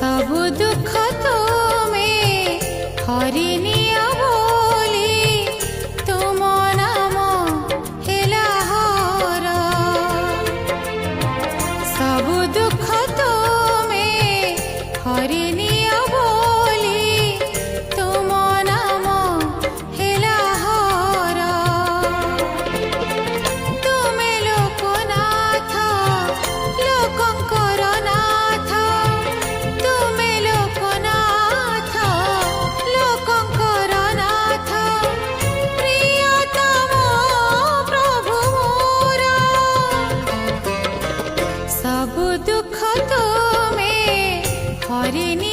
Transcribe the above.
सबु दुख तुमे हरिनिया बोली तुम नाम हेला हर सबु दुख तुमे हरिनिया बोली तुम नाम हेला हर तुमे लोकनाथ लोकंकर नाथ तुमे लोकनाथ लोकंकर नाथ प्रियतम प्रभु मोर सबु दुख तुमे हरिनि